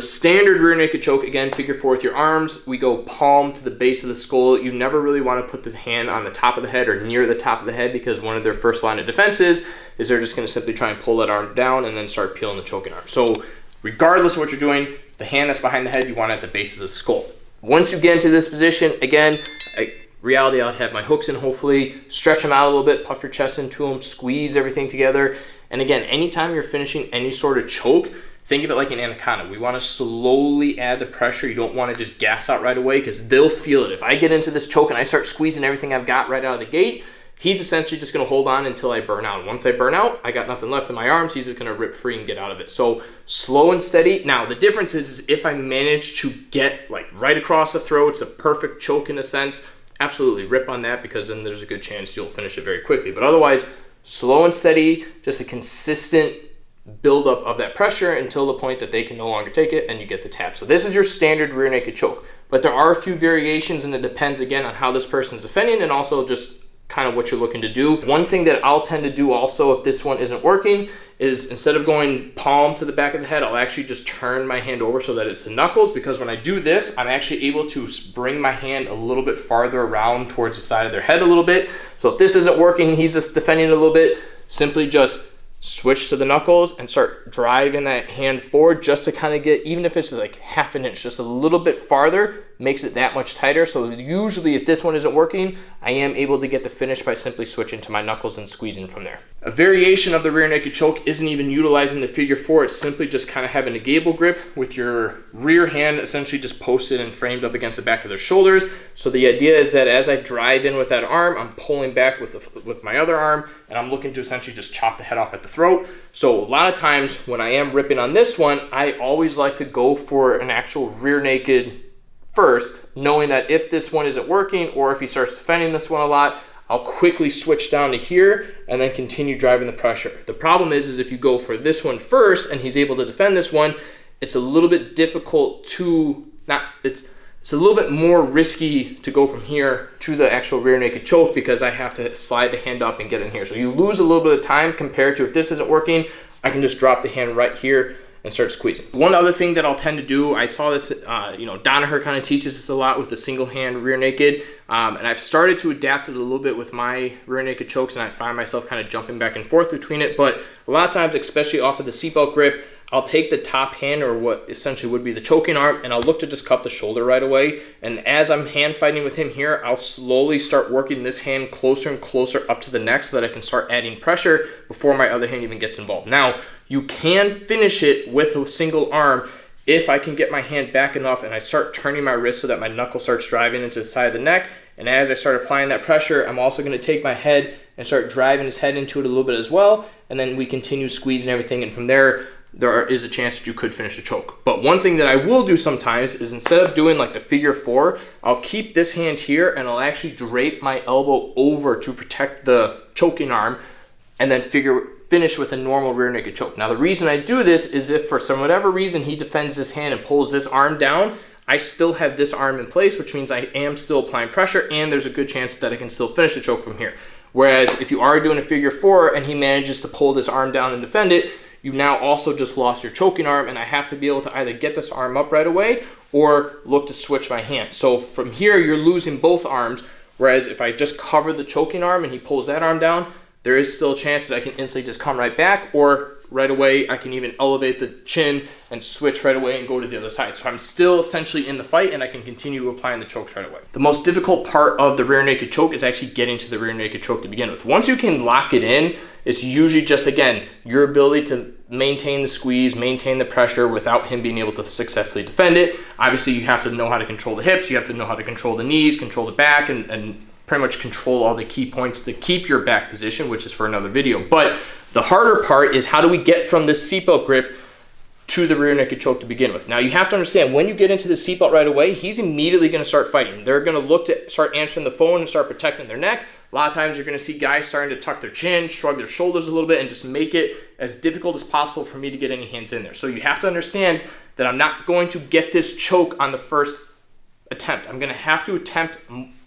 The standard rear naked choke, again, figure 4 with your arms. We go palm to the base of the skull. You never really want to put the hand on the top of the head or near the top of the head, because one of their first line of defenses is they're just going to simply try and pull that arm down and then start peeling the choking arm. So regardless of what you're doing, the hand that's behind the head, you want it at the base of the skull. Once you get into this position, again, reality, I'll have my hooks in, hopefully, stretch them out a little bit, puff your chest into them, squeeze everything together. And again, anytime you're finishing any sort of choke, think of it like an anaconda. We want to slowly add the pressure. You don't want to just gas out right away, because they'll feel it. If I get into this choke and I start squeezing everything I've got right out of the gate, he's essentially just going to hold on until I burn out. Once I burn out, I got nothing left in my arms. He's just going to rip free and get out of it. So slow and steady. Now, the difference is if I manage to get like right across the throat, it's a perfect choke in a sense, absolutely rip on that, because then there's a good chance you'll finish it very quickly. But otherwise, slow and steady, just a consistent buildup of that pressure until the point that they can no longer take it and you get the tap. So this is your standard rear naked choke. But there are a few variations, and it depends again on how this person's defending and also just kind of what you're looking to do. One thing that I'll tend to do also if this one isn't working is, instead of going palm to the back of the head, I'll actually just turn my hand over so that it's the knuckles, because when I do this, I'm actually able to bring my hand a little bit farther around towards the side of their head a little bit. So if this isn't working, he's just defending a little bit, simply just switch to the knuckles and start driving that hand forward just to kind of get, even if it's like half an inch, just a little bit farther, makes it that much tighter. So usually if this one isn't working, I am able to get the finish by simply switching to my knuckles and squeezing from there. A variation of the rear naked choke isn't even utilizing the figure 4. It's simply just kind of having a gable grip with your rear hand essentially just posted and framed up against the back of their shoulders. So the idea is that as I drive in with that arm, I'm pulling back with my other arm, and I'm looking to essentially just chop the head off at the throat. So a lot of times when I am ripping on this one, I always like to go for an actual rear naked first, knowing that if this one isn't working, or if he starts defending this one a lot, I'll quickly switch down to here and then continue driving the pressure. The problem is if you go for this one first and he's able to defend this one, it's a little bit difficult to, it's a little bit more risky to go from here to the actual rear naked choke, because I have to slide the hand up and get in here. So you lose a little bit of time compared to if this isn't working, I can just drop the hand right here and start squeezing. One other thing that I'll tend to do, I saw this, Danaher kind of teaches this a lot with the single hand rear naked, and I've started to adapt it a little bit with my rear naked chokes, and I find myself kind of jumping back and forth between it. But a lot of times, especially off of the seatbelt grip, I'll take the top hand, or what essentially would be the choking arm, and I'll look to just cut the shoulder right away. And as I'm hand fighting with him here, I'll slowly start working this hand closer and closer up to the neck so that I can start adding pressure before my other hand even gets involved. Now, you can finish it with a single arm if I can get my hand back enough and I start turning my wrist so that my knuckle starts driving into the side of the neck. And as I start applying that pressure, I'm also going to take my head and start driving his head into it a little bit as well. And then we continue squeezing everything. And from there is a chance that you could finish the choke. But one thing that I will do sometimes is, instead of doing like the figure 4, I'll keep this hand here and I'll actually drape my elbow over to protect the choking arm, and then finish with a normal rear naked choke. Now the reason I do this is if for some whatever reason he defends this hand and pulls this arm down, I still have this arm in place, which means I am still applying pressure, and there's a good chance that I can still finish the choke from here. Whereas if you are doing a figure 4 and he manages to pull this arm down and defend it, you now also just lost your choking arm, and I have to be able to either get this arm up right away or look to switch my hand. So from here, you're losing both arms, whereas if I just cover the choking arm and he pulls that arm down, there is still a chance that I can instantly just come right back, or right away I can even elevate the chin and switch right away and go to the other side. So I'm still essentially in the fight, and I can continue applying the chokes right away. The most difficult part of the rear naked choke is actually getting to the rear naked choke to begin with. Once you can lock it in, it's usually just, again, your ability to maintain the squeeze, maintain the pressure without him being able to successfully defend it. Obviously, you have to know how to control the hips, you have to know how to control the knees, control the back, and pretty much control all the key points to keep your back position, which is for another video. But the harder part is, how do we get from this seatbelt grip to the rear naked choke to begin with? Now, you have to understand, when you get into the seatbelt right away, he's immediately going to start fighting. They're going to look to start answering the phone and start protecting their neck. A lot of times you're going to see guys starting to tuck their chin, shrug their shoulders a little bit, and just make it as difficult as possible for me to get any hands in there. So you have to understand that I'm not going to get this choke on the first attempt. I'm going to have to attempt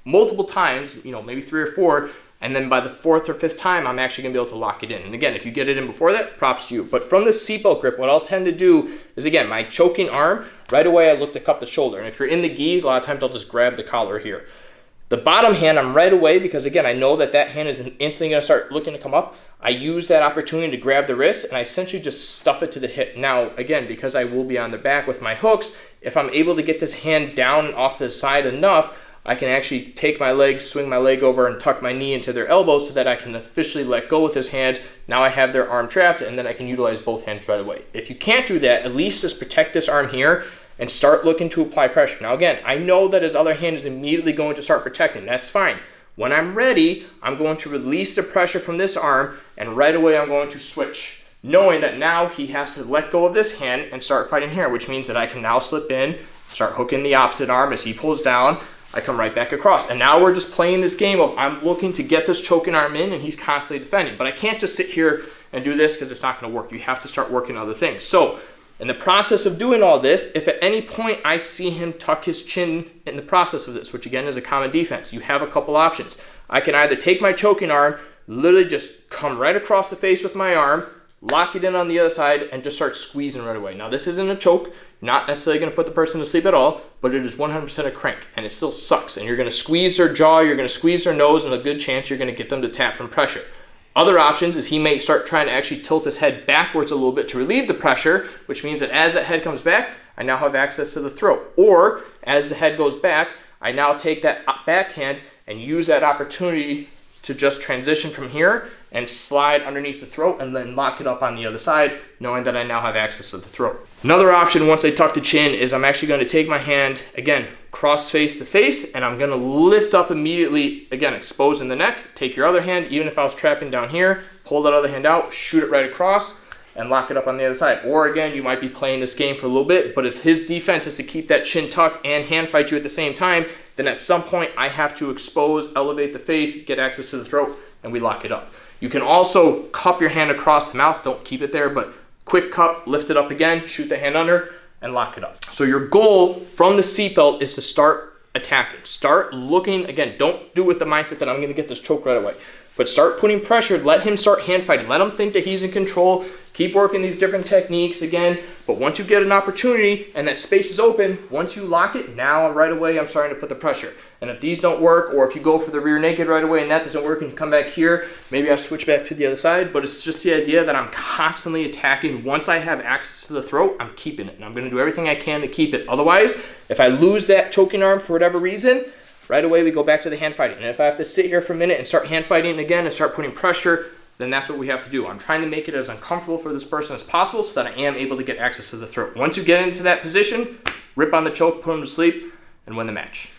multiple times, maybe 3 or 4, And then by the 4th or 5th time, I'm actually gonna be able to lock it in. And again, if you get it in before that, props to you. But from the seatbelt grip, what I'll tend to do is, again, my choking arm, right away I look to cup the shoulder. And if you're in the gi, a lot of times I'll just grab the collar here. The bottom hand, I'm right away, because again, I know that that hand is instantly gonna start looking to come up. I use that opportunity to grab the wrist, and I essentially just stuff it to the hip. Now, again, because I will be on the back with my hooks, if I'm able to get this hand down off the side enough, I can actually take my leg, swing my leg over, and tuck my knee into their elbow so that I can officially let go with this hand. Now I have their arm trapped, and then I can utilize both hands right away. If you can't do that, at least just protect this arm here and start looking to apply pressure. Now again, I know that his other hand is immediately going to start protecting. That's fine. When I'm ready, I'm going to release the pressure from this arm, and right away I'm going to switch, knowing that now he has to let go of this hand and start fighting here, which means that I can now slip in, start hooking the opposite arm as he pulls down. I come right back across. And now we're just playing this game of I'm looking to get this choking arm in, and he's constantly defending. But I can't just sit here and do this because it's not going to work. You have to start working other things. So in the process of doing all this, if at any point I see him tuck his chin in the process of this, which again is a common defense, you have a couple options. I can either take my choking arm, literally just come right across the face with my arm, lock it in on the other side, and just start squeezing right away. Now this isn't a choke, not necessarily going to put the person to sleep at all, but it is 100% a crank, and it still sucks. And you're going to squeeze their jaw, you're going to squeeze their nose, and a good chance you're going to get them to tap from pressure. Other options is he may start trying to actually tilt his head backwards a little bit to relieve the pressure, which means that as that head comes back, I now have access to the throat. Or as the head goes back, I now take that backhand and use that opportunity to just transition from here and slide underneath the throat and then lock it up on the other side, knowing that I now have access to the throat. Another option once I tuck the chin is I'm actually going to take my hand, again, cross face to face, and I'm going to lift up immediately, again, exposing the neck. Take your other hand, even if I was trapping down here, pull that other hand out, shoot it right across, and lock it up on the other side. Or again, you might be playing this game for a little bit, but if his defense is to keep that chin tucked and hand fight you at the same time, then at some point I have to expose, elevate the face, get access to the throat, and we lock it up. You can also cup your hand across the mouth, don't keep it there, but quick cup, lift it up again, shoot the hand under, and lock it up. So your goal from the seatbelt is to start attacking. Start looking, again, don't do it with the mindset that I'm gonna get this choke right away, but start putting pressure, let him start hand fighting, let him think that he's in control, keep working these different techniques again, but once you get an opportunity and that space is open, once you lock it, now right away I'm starting to put the pressure. And if these don't work, or if you go for the rear naked right away and that doesn't work and you come back here, maybe I switch back to the other side, but it's just the idea that I'm constantly attacking. Once I have access to the throat, I'm keeping it, and I'm gonna do everything I can to keep it. Otherwise, if I lose that choking arm for whatever reason, right away we go back to the hand fighting. And if I have to sit here for a minute and start hand fighting again and start putting pressure, then that's what we have to do. I'm trying to make it as uncomfortable for this person as possible so that I am able to get access to the throat. Once you get into that position, rip on the choke, put them to sleep, and win the match.